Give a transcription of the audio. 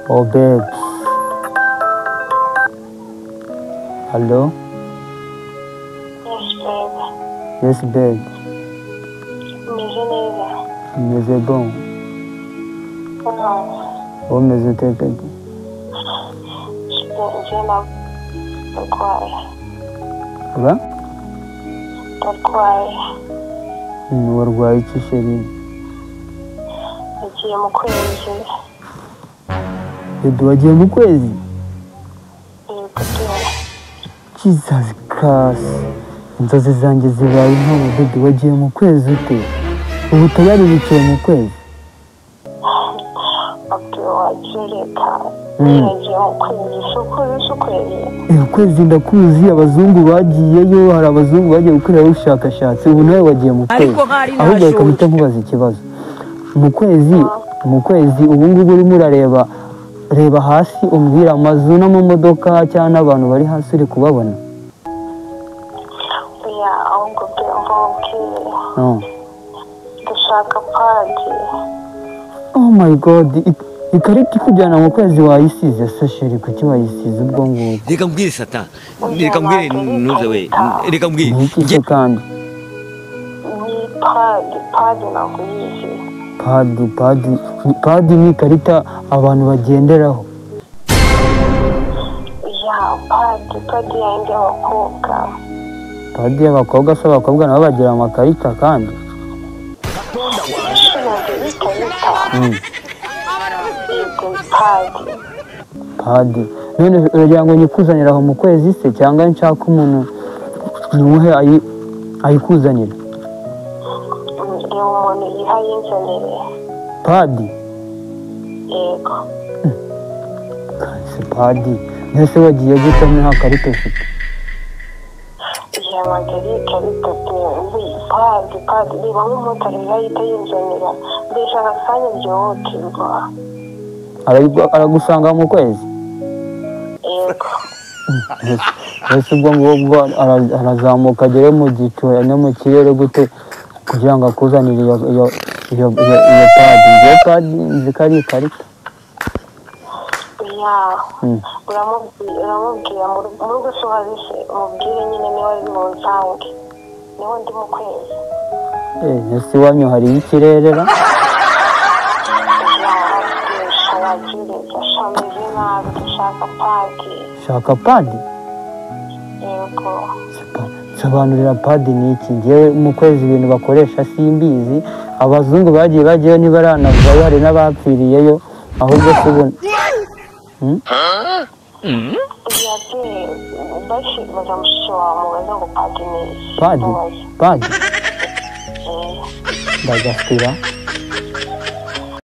Oh, babes. Hello? Yes, babe. Yes, babe. Meze neza. Meze bon. Oh, meze tete. Njena ndarwaye. Ba? Ndarwaye. Warwaye iki sheri? Nagiye mu kwezi. Babe, wagiye mu kwezi? Yego. Jesus Christ. Inzozi zanjye zibaye impamo, babe, wagiye mu kwezi ute? Ubu tayari wicaye mu kwezi? Wajireka. Nagiye mu kwezi. Sukwezi. Ukwezi ndakuzi, abazungu bagiyeyo, hari abazungu bagiye gukorera ubushakashatsi, ubu nawe wagiye mu kwezi. Ahubwo reka mpita nkubaza ikibazo. Mu kwezi ubu ngubu urimo urareba hasi umbwira amazu n'amamodoka cyangwa n'abantu bari hasi uri kubabona? Oya, ahubwo mvuge. Dushaka padi. Oh my God, ikarita ikujyana mu kwezi wayisize se sheri, kuki wayisize ubwo ngubwo? Reka mbwire Sata, reka mbwire ntuze we, reka mbwire. Niki kandi? Ni padi nakuyizi. Padi ni ikarita abantu bagenderaho. Ya, padi yindi y'abakobwa. Padi y'abakobwa se abakobwa nabo bagira amakarita kandi? Padi. None uragira ngo nyikuzanira aho mu kwezi se cyangwa nshaka umuntu nimuhe ayikuzanira? Umuntu yihayinzanire. Padi? Yego. Kasi padi. Nese wagiye gute nta karita ufite? Margarita padi niba nk'umumotari yahita yinzanira mbese akanya byihutirwa. Aragusanga mu kwezi? Yego. Ese ubwo ngubwo arazamuka agere mu gicu no mu kirere gute kugira ngo akuzanire iyo padi? Iyo padi nzi ko ari ikarita. Uramubwira mu rugo se uhazise umubwire nyine niba ari mu nsange niho ndi mu kwezi. Ese iwanyu hariyo ikirere ra? Shameze nabi dushaka padi. Shaka padi? Yego. Sobanurira padi ni iki? Ngewe mu kwezi ibintu bakoresha simbizi, abazungu bagiyeyo ntibaranavuga, hari n'abapfiriyeyo, ahubwo se ubona baza mushiki wawe mubaza ngo padi ni iki? Padi? Ndagasira.